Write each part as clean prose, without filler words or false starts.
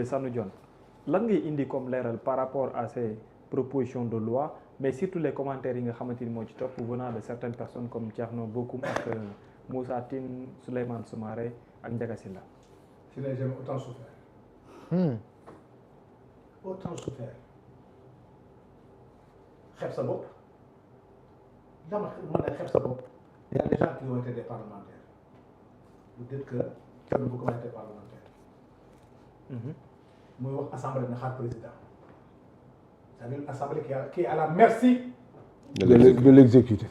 Sanu Dione lan ngay indi comme leeral par rapport à ces propositions de loi mais surtout les commentaires yi nga xamante ni moo ci topp venant de certaines personnes comme Thierno Bocoum ak Moussa Tine Souleymane Soumaré ak Ndiaga Sylla. Si les gens autant souffert. Autant souffert. xeeb sa bopp dama mën a xeeb sa bopp. Il y a des gens qui ont été des parlementaires. Vous dites que Thierno Bocoum a été parlementaire. muy wax assemblée na xaar président. c'est-à-dire une assemblée qui est à la merci. de l'exécutif.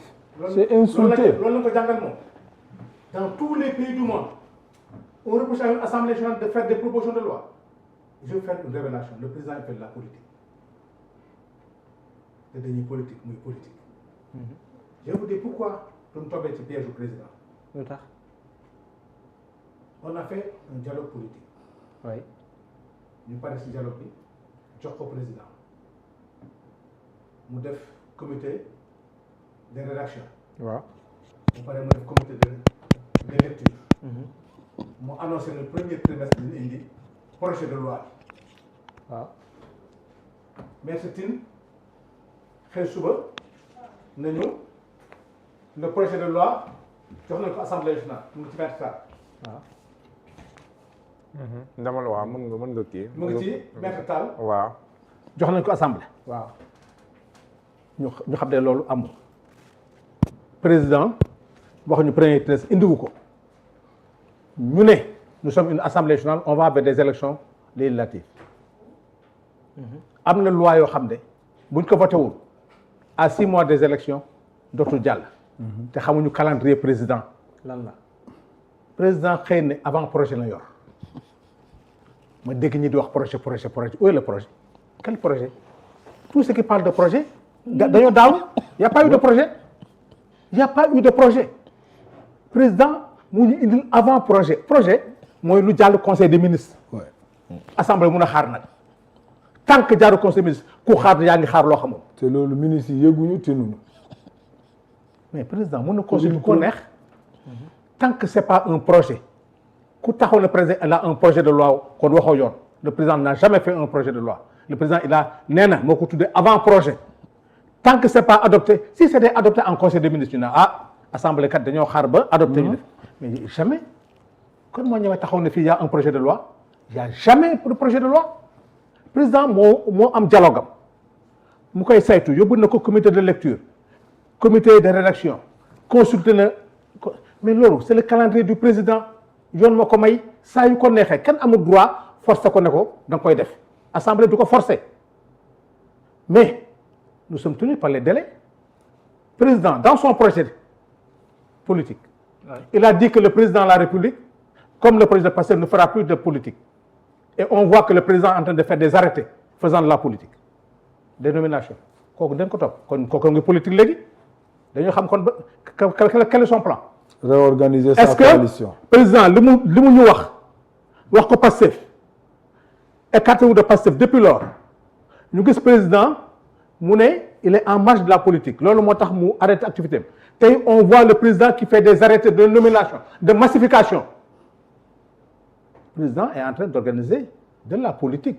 C'est insulté. loolu la ko jàngal moom. dans tous les pays du monde on reproche à une assemblée nationale de faire des propositions de loi. je vais faire une révélation le président il fait de la politique. te dañuy politique muy politique. je vais vous dire pourquoi du mu tombé ci piège du président. lu tax. on a fait un dialogue politique. oui. ñu pare ci dialogue bi jox ko président mu def comité de rédaction. waaw. mu pare mu def comité de lecture. mu annoncé le premier trimestre dina indi projet de loi bi. waaw. Maître Tine xëy suba nañu le projet de loi jox nañ ko assemblée nationale mu ngi ci Maître Tall. waaw. dama la waaw mën nga kii. mu ngi ci Maître Tall. waaw. jox nañ ko assemblée. waaw. ñu xam ne loolu amul. président waxuñu premier trimestre indiwu ko. ñu ne nous sommes une assemblée nationale on va vers des élections législatives. am na loi yoo xam ne buñ ko voté wul à 6 mois des élections dootul jàll. te xamuñu calendrier président. lan la. président xëy na avant projet la yor. ma dégg ñi di wax projet où est le projet. quel projet. tout ce qui parle de projet. dañoo daaw y' a pas eu de projet. y' a pas eu de projet. président mu ñu indil avant projet mooy lu jàll conseil des ministres. assemblée mun a xaar nag. tant que jaaru conseil des ministres ku xaar yaa ngi xaar loo xamul. te loolu ministres yi yëguñu tinuñu. mais président mun na consulter ko neex. tant que c'est pas un projet. ku taxaw le président il a un projet de loi kon waxoo yoon. le président n'a jamais fait un projet de loi. le président il a nee na moo ko tuddee avant projet. tant que c'est pas adopté si c'était adopté en conseil des ministres ñu ne assemblée kat dañoo xaar ba adopté ñu def mais jamais kon moo ñëwee taxaw ne fii y a un projet de loi y a jamais de projet de loi. président moo am dialogue am mu koy saytu yóbbu na ko comité de lecture comité de rédaction consulté na mais loolu c'est le calendrier du président yoon moo ko may saa yu ko neexee kenn amul droit forcer ko ne ko da nga koy def assemblée du ko forcer mais nous sommes tenus par les délais. Président dans son projet politique il a dit que le président de la République comme le président Pastef ne fera plus de politique. Et on voit que le président est en train de faire des arrêtés faisant de la politique des nominations kooku dañ ko topp kon kooku ngi politique léegi dañoo xam kon quel est son plan. réorganiser sa coalition. est-ce que président li mu ñu wax ko Pastef écarté wu de Pastef depuis lors ñu gis président mu ne il est en marge de la politique loolu moo tax mu arrêté activité am tey on voit le président qui fait des arrêtés de nomination de massification. Le président est en train d'organiser de la politique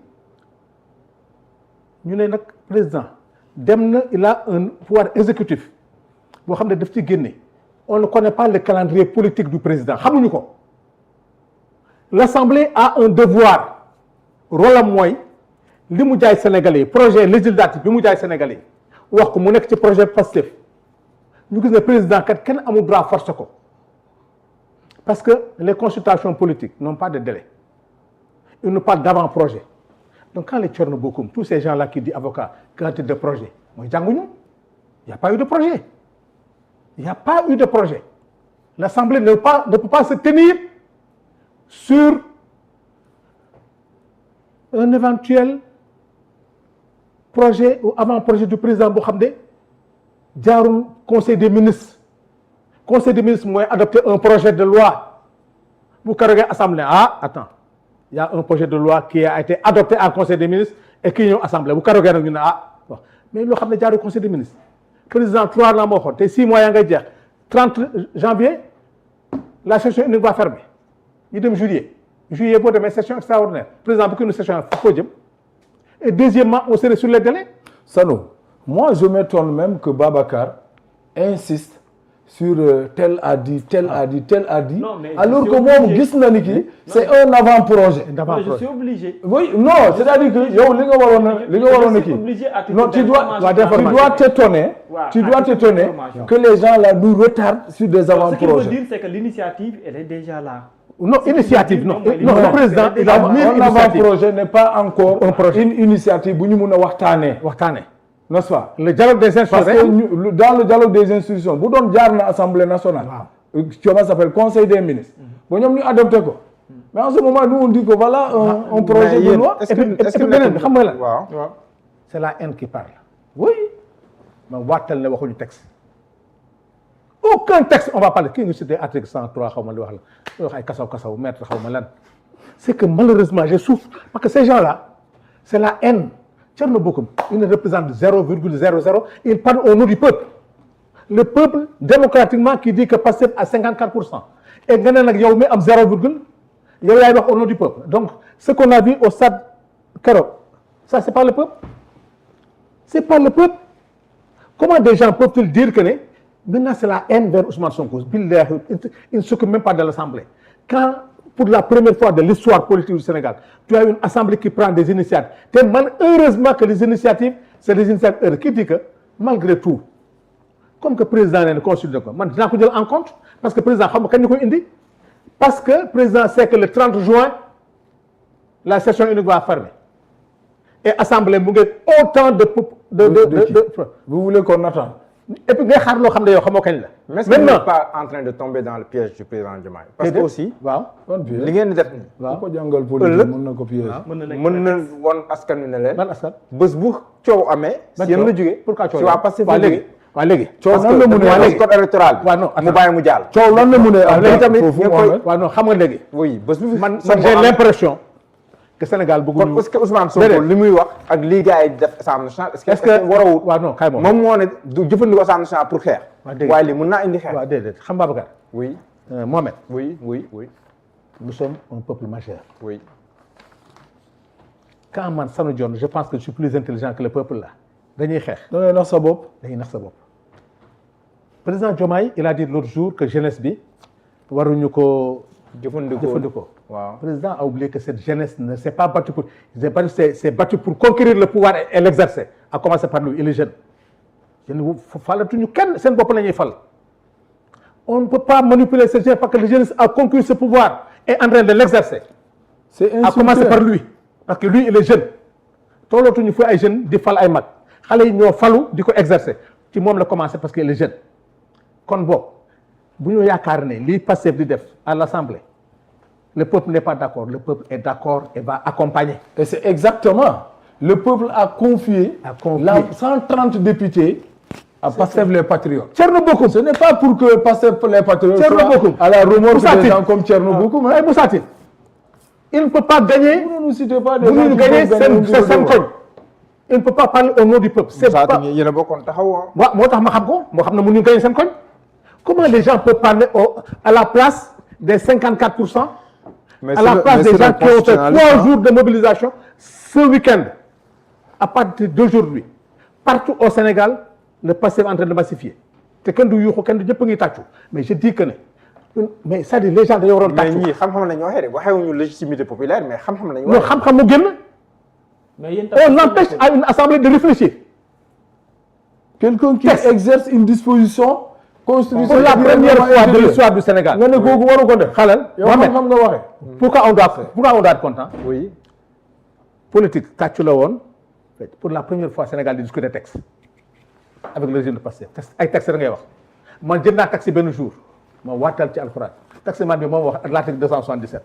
ñu ne nag président dem na il a un pouvoir exécutif boo xam ne daf ci génne on ne connaît pas le calendrier politique du président xamuñu ko. l'Assemblée a un devoir rôle am mooy li mu jaay Sénégalais yi projet législatif bi mu jaay Sénégalais yi wax ko mu nekk ci projet Pastef ñu gis ne président kat kenn amul droit forcer ko. Parce que les consultations politiques n'ont pas de délai. Ils nous parlent d'avant-projet. Donc quand les Thierno Bocoum, tous ces gens-là qui disent avocats, quantité de projet, moi il n'y a pas eu de projet. Il n'y a pas eu de projet. L'Assemblée ne peut pas se tenir sur un éventuel projet ou avant-projet du président Bokhamde, jaarul Conseil des ministres. Conseil des ministres mooy adopté un projet de loi bu ko regee assemblée attends il y a un projet de loi qui a été adopté en conseil des ministres et qui ñëw assemblée bu ko regee nag ñu ne mais loo xam ne jaarul conseil des ministres président 3 la moo waxoon te 6 mois yaa ngay jeex 30 janvier la session unique va fermer ñu dem juillet juillet boo demee session extraordinaire président bu ko une session foo jëm et deuxièmement on serait sur les délais. Sano, moi je m'étonne même que Babacar insiste sur tel a dit, tel a dit, tel a dit, non, alors que moom gis na ni ki c'est un avant-projet. Je suis obligé. Oui, non, c'est-à-dire que yow li nga waroon a kii. Non, tu dois t'étonner. Tu dois t'étonner que les gens là nous retardent sur des avant-projets. Ce qu'il veut dire, c'est que l'initiative, elle est déjà là. Non, initiative, non. Non, le président, il a mis un avant-projet n'est pas encore un projet. Une initiative bu ñu mun a waxtaanee. N'est-ce pas? Le dialogue des institutions. Parce que dans le dialogue des institutions bu doon jaar na Assemblée nationale. Comment ça s'appelle Conseil des ministres. ba ñoom ñu adopté ko. mais en ce moment nous on dit que voilà un projet de loi. est-ce que beneen bi xam nga la. waaw c'est la haine qui parle. oui. ma waatal ne waxuñu texte. aucun texte on va parler kii nga cité article 103 xaw ma li wax la wax ay kasaw maître xaw ma lan. c'est que malheureusement je souffre parce que ces gens-là c'est la haine. Thierno Bocoum, il ne représente 0,00, il parle au nom du peuple. Le peuple, démocratiquement, qui dit que Pastef à 54%. Et Ghané nak yow mi am 0, yow yaay wax au nom du peuple. Donc, ce qu'on a vu au stade Kero, ça c'est pas le peuple. C'est pas le peuple. Comment des gens peuvent-ils dire que maintenant c'est la haine vers Ousmane Sonko? Il ne s'occupe même pas de l'Assemblée. Quand pour la première fois de l'histoire politique du Sénégal, tu as une assemblée qui prend des initiatives. Heureusement que les initiatives, c'est des initiatives qui disent que, malgré tout, comme que le président ne consulte pas, je vais en compte, parce que le président, parce que le président sait que le 30 juin, la session unique va fermer. Et l'assemblée, autant de vous voulez qu'on attende? Et puis, mais est-ce que vous n'êtes pas en train de tomber dans le piège du président Diomaye? Parce que aussi, li ngeen di def nii. ko jàngal politique mën na ko piège. mën na won askan wi ne leen. bés bu coow amee. si yéen la jógee. pourquoi coow si waa Pastef la jógee. waa léegi. coow nan la mun a code électoral bi. mu bàyyi mu jàll. coow lan la mun a léegi tamit waaw non xam nga léegi. oui bés bu fi. man j'ai l'impression que Sénégal bëgguñu. parce que Ousmane Sonko li muy wax ak li gars yi def Assemblée nationale. est-ce que warawul. waaw non kay moom moo ne du jëfandikoo Assemblée nationale pour xeex. waaye li mën naa indi xeex. waaw déedéet xam nga Babacar. oui. Mohamed. oui. Nous sommes un peuple majeur. Oui. Quand man Sanu Dione, je pense que je suis plus intelligent que le peuple là. dañuy xeex. da ngay nax sa bopp. dañuy nax sa bopp. Président Diomaye il a dit l'autre jour que jeunesse bi waruñu ko jëfandikoo. waaw. Président a oublié que cette jeunesse ne s'est pas battue pour s'est battue pour conquérir le pouvoir et l'exercer. À commencer par lui, il est jeune. Falatuñu kenn seen bopp la ñuy fal. On ne peut pas manipuler ces jeunes parce que le jeunesse a conquis ce pouvoir et est en train de l'exercer. C'est insulté. À commencer par lui parce que lui il est jeune. toolootuñu fu ay jeunes di fal ay mag xale yi ñoo falu di ko exercer ci moom la commencé parce qu'il est jeune. kon boog bu ñu yaakaar ne lii Pastef di def à l'Assemblée le peuple n'est pas d'accord, le peuple est d'accord et va accompagner. Et c'est exactement le peuple a confié. 130 députés. À Pastef les patriotes. Thierno Bocoum, ce n'est pas pour que Pastef les patriotes soient à la remorque des gens comme Thierno Bocoum. Moussa Tine, il ne peut pas gagner. Vous ne nous citez pas des gens qui peuvent gagner. Il ne peut pas parler au nom du peuple. C'est pas. Il y a beaucoup de taxaw. Moi tax ma xam ko moo xam ne mënuñu gagner seen koñ. Comment les gens peuvent parler à la place des 54%, à la place des gens qui ont fait 3 jours de mobilisation ce week-end, à partir d'aujourd'hui, partout au Sénégal, le Pastef est en train de massifier. te kenn du yuuxu kenn du ñëpp a ngi tàccu mais je dis que ne mais c'est-à-dire les gens dañoo waroon tàccu. mais ñii xam-xam lañu waxee rek waxewuñu légitimité populaire mais xam-xam lañu waxee. non xam-xam mu génn. on empêche à une assemblée de réfléchir. Quelqu'un qui exerce une disposition constitutionnelle pour la première fois de l'histoire du Sénégal. nga ne kooku waru ko def. xalal yow xam nga waxee. pourquoi on doit être content. oui. politique tàccu la woon pour la première fois Sénégal di discuter texte avec le régime de Pastef ay texte da ngay wax man jënd naa taxi benn jour ma waatal ci alxuraan taxi man bi moom wax ak l'article 277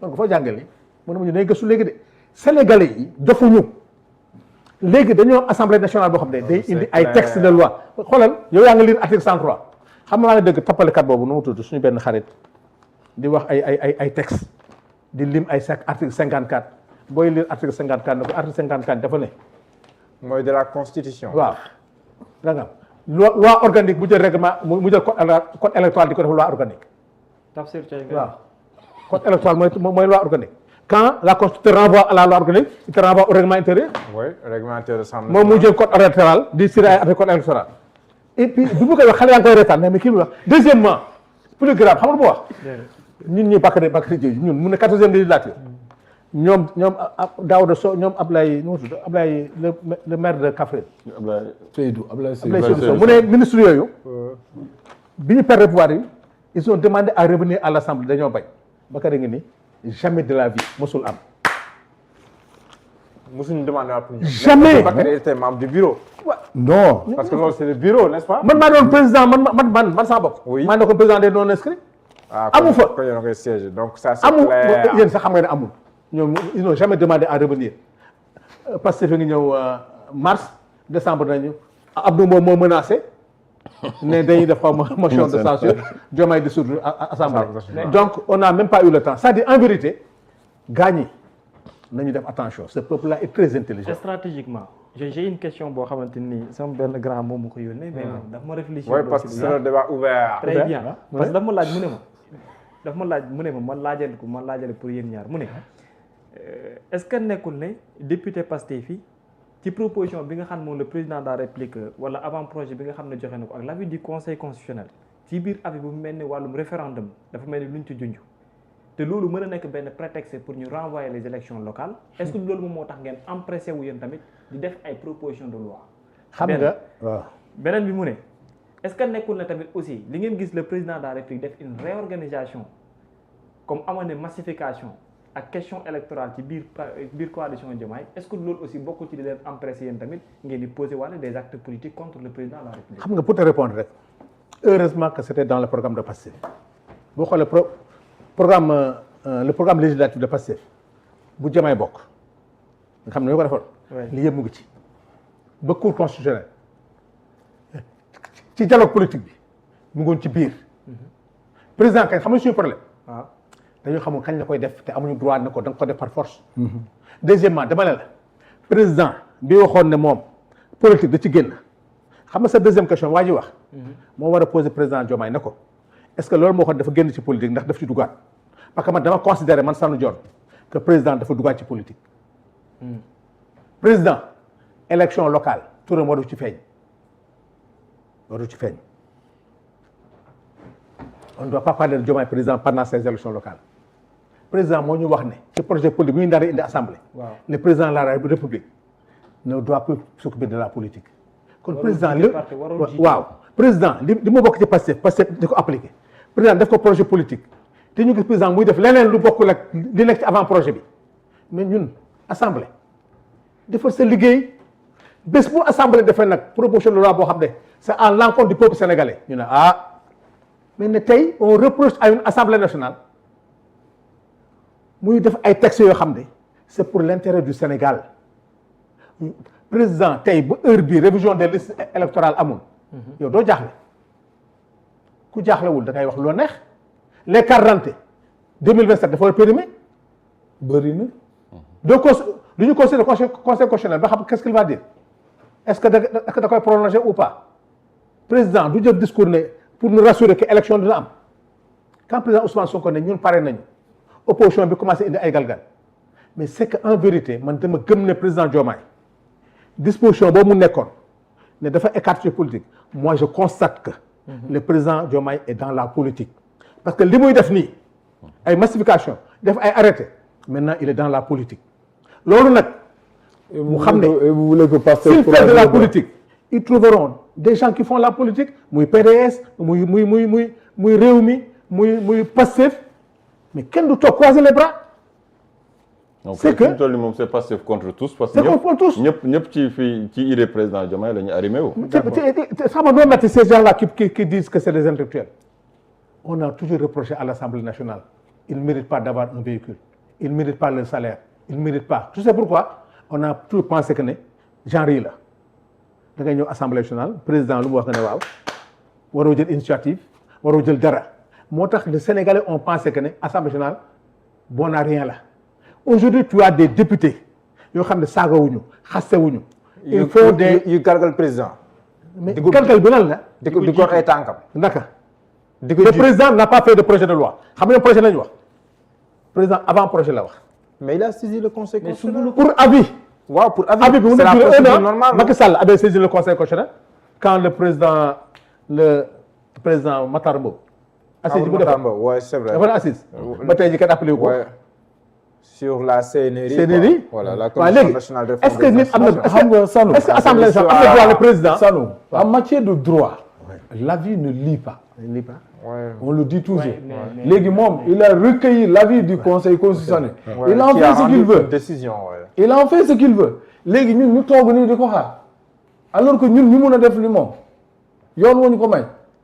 donc foo jàngee li mu ne ma ñu day gëstu léegi de Sénégalais yi dofuñu léegi dañoo am assemblée nationale boo xam ne day indi ay texte de loi xoolal yow yaa ngi lire article 103 xam nga dëgg tappalekat boobu nu mu tudd suñu benn xarit di wax ay texte di lim ay article 54 booy lire article 54 ne ko article 54 dafa ne. mooy de la constitution. waaw da nga loi organique bu jël règlement mu jël code électoral di ko def loi organique. tafsir waaw code électoral mooy loi organique. Quand la Constitution te renvoie à la loi organique, il te renvoie au règlement intérieur. Oui, règlement intérieur semble. moom mu jël code électoral di siré avec code électoral. Et puis bu mu koy wax xale yaa ngi koy reetaan mais kii lu wax. Deuxièmement plus grave xam nga bu wax. ñun ñuy Bakary Dieng ñun mu ne 14e législature. ñoom Daouda Sow ñoom Ablaye nu mu tudd Ablaye le maire de Kaffrine. Ablaye Seydou Sow mu ne ministre yooyu. bi ñu perdre pouvoir yi ils ont demandé à revenir à l'Assemblée dañoo bañ Bakary ngi ni jamais de la vie mosul am. mosuñu demandé à jamais Bakary était membre du bureau. non. parce que loolu c'est le bureau n'est-ce pas. man maa doon président man sama bopp. oui maa nekkoon président des non inscrits. amu fa kon yéen a koy siège donc ça c'est amul clair. yéen sax xam nga ne amul. ñoom ils n'ont jamais demandé à revenir parce que fi ngi ñëw mars décembre nañu Abdou Mbow moo menacé ne dañuy def xaw ma motion de censure Diomaye dissoudre assemblée. Donc on n'a même pas eu le temps c'est-à-dire en vérité gars ñi nañu def attention ce peuple là est très intelligent. Stratégiquement j'ai une question boo xamante ni sama benn grand moom mu ko yónnee mais daf ma réfléchir. oui parce que c'est un débat ouvert. très bien parce que daf ma laaj mu ne ma ma laajal pour yéen ñaar mu ne est-ce que nekkul ne député Pastef fii ci proposition bi nga xam moom le président de la République wala avant projet bi nga xam ne joxe na ko ak l'avis du conseil constitutionnel ci biir avis bu mel ni wàllum référendum dafa mel ni luñ ci junj te loolu mën a nekk benn prétexte pour ñu renvoyer les élections locales est-ce que loolu moom moo tax ngeen empressé wu yéen tamit di def ay proposition de loi. xam nga waaw beneen bi mu ne est-ce que nekkul ne tamit aussi li ngeen gis le président de la République def une réorganisation comme amoon na massification. ak question électorale ci biir coalition Diomaye est-ce que loolu aussi bokk ci di leen empressé yéen tamit ngeen di poser wala des actes politiques contre le président de la République. xam nga pour te répondre rek heureusement que c'était dans le programme de Pastef boo xoolee le programme législatif de Pastef bu Diomaye bokk nga xam ne ñoo ko defoon. li yëpp mu ngi ci ba cour constitutionnel ci dialogue politique bi mu ngoon ci biir président kay xam nga suñu problème. waaw. dañoo xamul kañ la koy def te amuñu droit ne ko da nga ko def par force. Deuxièmement dama ne la président bi waxoon ne moom politique da ci génn xam nga sa deuxième question waa ji wax. moo war a poser président Diomaye ne ko est-ce que loolu moo waxoon dafa génn ci politique ndax daf ci dugaat parce que man dama considérer man Sanu Dior que président dafa dugaat ci politique. président élection locale turam waru ci feeñ waru ci feeñ on ne doit pas parler de Diomaye président pendant ces élections locales. président moo ñu wax ne ci projet politique bu ñu nar a indi assemblée. le président de la République ne doit plus s'occuper de la politique. kon président waaw président li mu bokk ci Pastef di ko appliqué. président def ko projet politique te ñu gis président muy def leneen lu bokkul ak li nekk ci avant projet bi mais ñun assemblée defal sa liggéey bés bu assemblée defee nag proposition de loi boo xam ne c'est à l'encontre du peuple sénégalais ñu ne mais ne tey on reproche à une assemblée nationale. muy def ay textes yoo xam ne c'est pour l'intérêt du Sénégal président tey ba heure bii révision des listes électorales amul. yow doo jaaxle ku jaaxlewul da ngay wax loo neex les cartes d'identité 2027 dafa war a périmé bëri na. donc lu ñu considéré conseil constitutionnel ba xam qu'est-ce qu'il va dire est-ce que da koy prolonger ou pas président du jël discours ne pour nous rassurer que élection dina am quand président Ousmane Sonko ne ñun pare nañu. opposition bi commencé indi ay galgal mais c'est que en vérité man dama gëm ne président Diomaye disposition boobu mu nekkoon ne dafa écarter politique moi je constate que le président Diomaye est dans la politique parce que li muy def nii ay massification def ay arrêté maintenant il est dans la politique loolu nag mu xam ne s'il fait de la politique ils trouveront des gens qui font la politique muy PDS muy Rewmi muy Pastef mais kenn du toog croiser les bras. c'est que tool moom c'est Pastef contre tous. parce que ñëpp ci idée président Diomaye la ñu arrimé wu. xam nga doo mettre ces gens-là qui disent que c'est des intellectuels. on a toujours reproché à l'Assemblée nationale ils ne méritent pas d'avoir un véhicule ils ne méritent pas le salaire ils ne méritent pas tu sais pourquoi on a toujours pensé que ne genre yi la da ngay ñëw Assemblée nationale président lu mu wax nga ne waaw waroo jël initiative waroo jël dara. moo tax les Sénégalais ont pensé que ne Assemblée nationale bon na rien là aujourd'hui tu as des députés yoo xam ne saagawuñu xastewuñu il faut yu galgal président mais galgal bi lan la di ko ay tànkam naka le président n'a pas fait de projet de loi xam nga projet lañu wax président avant projet la wax. mais il a saisi le conseil constitutionnel. pour avis. waaw pour avis. avis bi mu c'est la duré procédure 1 an. normale. Macky Sall avait saisi le conseil constitutionnel quand le président Matar Mbow. assise bu defoon ouais c'est vrai. dafa assise. ba tey jii kat appelé ko. sur la CNRI. CNRI voilà la commission nationale de réforme. est-ce que nit am na xam nga Sanu. est-ce que assemblée nationale am na droit le président. Sanu en matière de droit. l'avis ne lit pas. ne lit pas. on le dit toujours. léegi moom il a recueilli l'avis du conseil constitutionnel. il en fait ce qu'il veut. décision il en fait ce qu'il veut. léegi ñun ñu toog nii di ko xaar. alors que ñun ñu mun a def li moom yoon wu ñu ko may.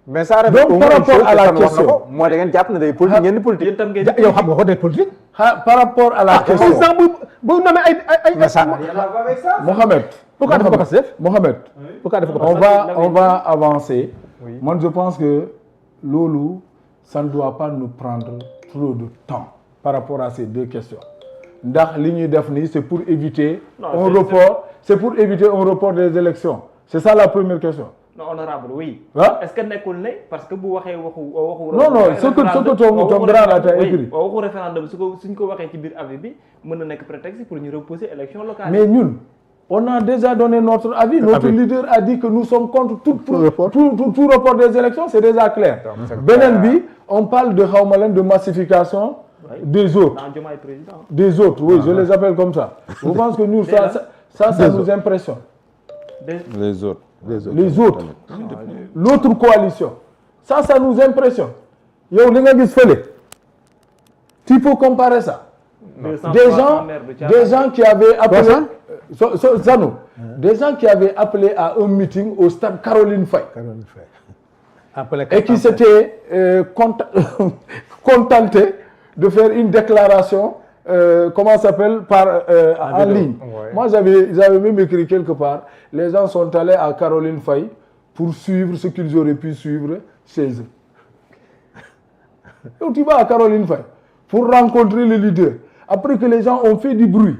mais ça donc par rapport à la question mooy da ngeen jàpp ne day politique ngeen di politique. yow xam nga ko day politique. par rapport à la question président bu nommé ay. mais ça n'a rien à voir avec ça. Mohamed. pourquoi def ko Pastef. Mohamed. pourquoi def ko on va avancer. Oui. Moi je pense que loolu ça ne doit pas nous prendre trop de temps par rapport à ces deux questions. ndax li ñuy def nii c'est pour éviter un report c'est pour éviter un report des élections c'est ça la première question. non honorable oui. ah est-ce que nekkul ne parce que bu waxee waxu. non ce que ton grand a écrit. waxu référendum suñ ko waxee ci biir avis bi mën na nekk prétexte pour ñu repousser élection locale. mais ñun on a déjà donné notre avis. notre leader a dit que nous sommes contre tout report des élections c'est déjà clair. beneen bi on parle de xawma lan de massification. des autres des autres oui je les appelle comme ça. je pense que nous ça nous impressionne. les autres. l'autre coalition ça nous impressionne. yow li nga gis fële tu peux comparer ça. des gens qui avaient appelé Sanu des gens qui avaient appelé à un meeting au stade Caroline Faye et qui s'étaient contentés de faire une déclaration comment ça s'appelle en ligne. Moi j'avais même écrit quelque part les gens sont allés à Caroline Faye pour suivre ce qu'ils auraient pu suivre chez eux. Donc tu vas à Caroline Faye pour rencontrer le leader après que les gens ont fait du bruit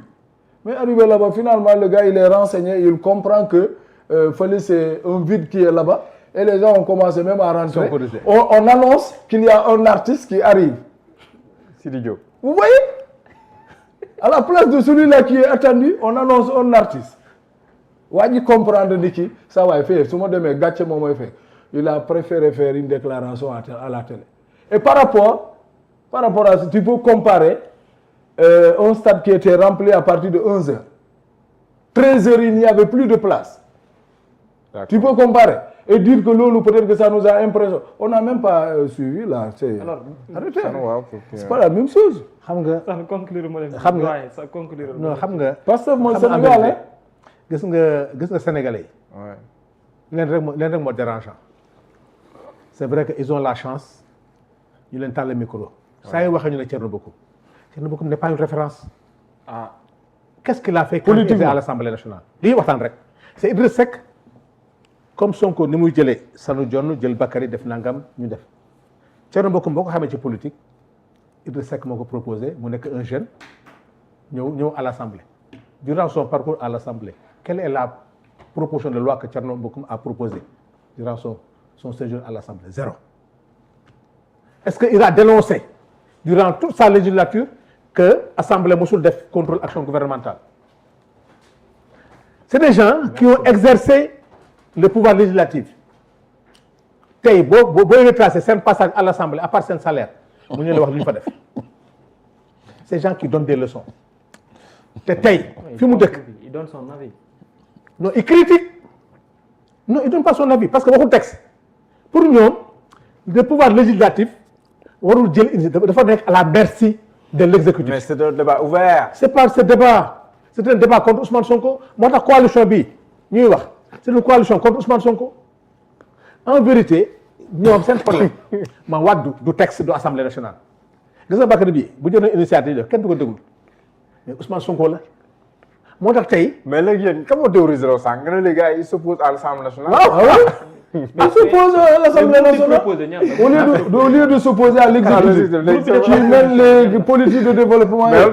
mais arrivé là-bas finalement le gars il est renseigné il comprend que c'est un vide qui est là-bas et les gens ont commencé même à rentrer. On annonce qu'il y a un artiste qui arrive. Sidi Diop. Vous voyez? À la place de celui-là qui est attendu, on annonce un artiste. waa ji comprendre ni ki ça va faire su ma demee gàcce moom mooy faire il a préféré faire une déclaration à la télé. Et par rapport à ça, tu peux comparer un stade qui était rempli à partir de 11h. 13h, il n'y avait plus de place. Tu peux comparer et dire que l'eau, peut-être que ça nous a impressionné. On n'a même pas suivi là. Alors, arrêtez. C'est pas la même chose. Ça ne conclure ça conclure. Non, parce que moi, Sénégalais. Gis nga Sénégalais. Ouais. Leen rek moo dérangeant. C'est vrai qu'ils ont la chance. Ñu leen tàll micro. Saa yu waxee ñu ne Thierno Bocoum. Thierno Bocoum n'est pas une référence. Ah. Qu'est-ce qu'il a fait quand il était à l'Assemblée nationale? Lii waxtaan rek. C'est Idriss Seck. Comme Sonko ni muy jëlee Sanu Dione jël Bakary def nangam ñu def. Thierno Bocoum boo ko xamee ci politique Idriss Seck moo ko proposé mu nekk un jeune ñëw à l'Assemblée. Durant son parcours à l'Assemblée, quelle est la proposition de loi que Thierno Bocoum a proposée durant son séjour à l'Assemblée? Zéro. Est-ce qu'il a dénoncé durant toute sa législature que l'Assemblée mosul def contrôle action gouvernementale? C'est des gens qui ont exercé le pouvoir législatif. Tey boo retracé seen passage à l'Assemblée à part seen salaire mu ñu la wax lu ñu fa def. Ces gens qui donnent des leçons. Te tey fi mu dëkk. Il donne son avis. Non, il critique. Non, il donne pas son avis parce que waxul texte. Pour ñoom le pouvoir législatif warul jël dafa nekk à la merci de l'exécutif. Mais c'est un débat ouvert. C'est pas ce débat. C'est un débat contre Ousmane Sonko. Moo tax coalition bi ñuy wax c'est une coalition contre Ousmane Sonko. En vérité ñoom seen problème ma Wade du texte du Assemblée nationale. Gis nga Bakary bi bu jëloon initiative kenn du ko déglu mais Ousmane Sonko la. moo tax tey. mais léegi yéen kan moo théorisé loo sànq nga ne les gars ils s'opposent à l'Assemblée nationale. Ils s'opposent à l'Assemblée nationale au lieu de s'opposer à l'exécutif qui mène les politiques de développement. mais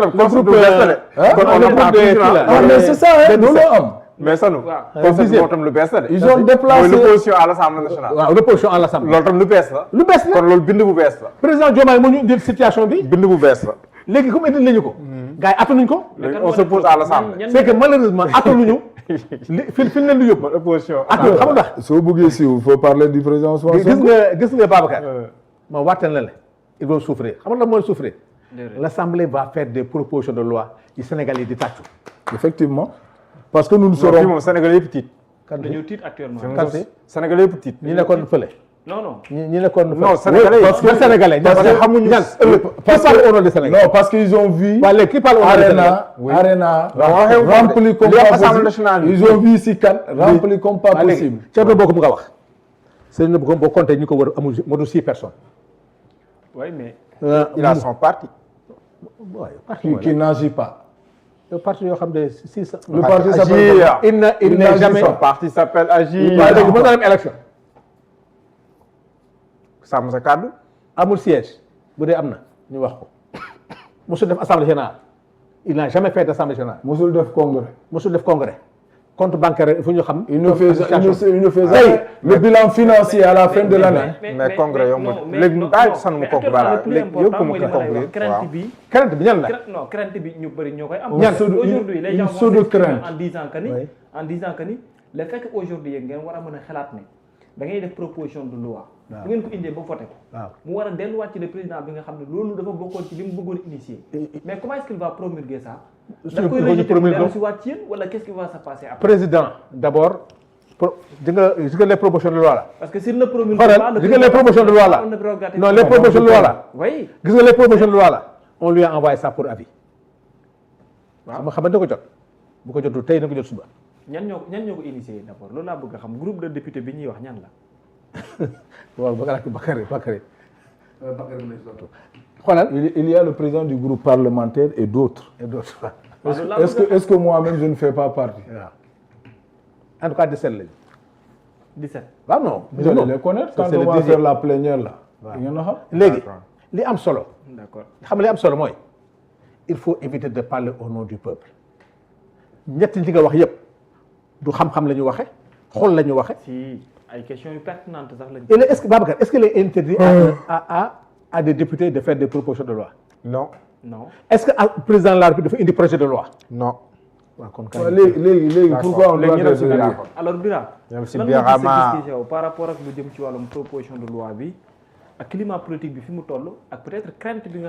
c'est ça loolu am. mais sanu concept boobu tam lu bees la de. ils ont déplacé l'opposition à l'Assemblée nationale. waaw l'opposition à l'Assemblée. loolu tam lu bees la. lu bees la kon loolu bind bu bees la. président Diomaye moo ñu indil situation bi. bind bu bees la. léegi comme indi nañu ko. gars yi attanuñ ko. on se pose à l'Assemblée. c'est que malheureusement attanuñu fi leen di yóbbu. opposition xam nga. soo bëggee siiw il faut parler du président Ousmane Sonko. gis nga Babacar. ma waxtaan la ils vont souffrir xam nga mooy souffrir. L'Assemblée va faire des propositions de loi yu Sénégal yi di tàccu. Effectivement parce que nous ne serons. moom Sénégal yëpp tiit. dañoo tiit actuellement. Sénégal yëpp tiit. ñi nekkoon fële. non ñi nekkoon fële. non Sénégalais parce que Sénégalais parce que xamuñu ñan. parce que au nom de Sénégal. non parce qu'ils ont vu. waa léegi qui parle au nom de Sénégal. Arena rempli comme pas possible. Ils ont vu si kan rempli comme pas possible. Thierno Bocoum nga wax. Thierno Bocoum boo compté ñu ko wër amul motu 6 personnes. oui mais. il a son parti. qui n'agit pas. Le parti yoo xam ne 600. le parti s'appelle il n'est jamais. son parti s'appelle Agir. waaye léegi mën na dem élection. sàmm sa kàddu. amul siège bu dee am na ñu wax ko. mosul def assemblée générale. il n'a jamais fait d'assemblée générale. mosul def congrès. mosul def congrès. compte bancaire il faut ñu xam. il ne fait jamais le bilan financier à la fin de l'année. mais congrès yow léegi ñu bàyyi sànni mu kooku balaa léegi yow ko mu conclure crainte bi. crainte bi ñan la. non crainte bi ñu bëri ñoo koy am. ñan aujourd'hui les gens saut de crainte en disant que ni le fait que aujourd'hui yéen ngeen war a mën a xalaat ne da ngay def proposition de loi. bu ngeen ko indee ba voté ko. waaw mu war a delluwaat ci le président bi nga xam ne loolu dafa bokkoon ci li mu bëggoon initier. mais comment est-ce qu'il va promulguer ça. da koy rejeter dellu si waat ci yéen wala qu'est-ce qui va se passer après. président d'abord di nga les propositions de loi là. parce que s'il ne promulgue pas di nga les propositions de loi là. non les propositions de loi là. oui gis nga les propositions de loi là. on lui a envoyé ça pour avis. waaw xam nga ko jot bu ko jotul tey na ko jot suba. ñan ñoo ko initié d'abord loolu laa bëgg a xam groupe de député bi ñuy wax ñan la. waaw Bakary xoolal il y a le président du groupe parlementaire et d'autres. Est-ce que moi-même je ne fais pas partie. waaw en tout cas 17 lañu. 17. waaw non. vous allez les connaître quand on va faire la plénière là. waaw ngeen xam. léegi li am solo. d'accord xam nga li am solo mooy il faut éviter de parler au nom du peuple. ñett li nga wax yëpp du xam-xam la ñu waxe xool la ñu waxe. si ay questions yu pertinentes sax lañu. est-ce que Babacar est-ce qu'il est interdit à des députés de faire des propositions de loi. non. est-ce que président de la République dafa indi projet de loi. non. waaw kon léegi pourquoi on doit alors Birame même si lan nga gis par rapport ak lu jëm ci wàllum proposition de loi bi ak climat politique bi fi mu toll ak peut-être crainte bi nga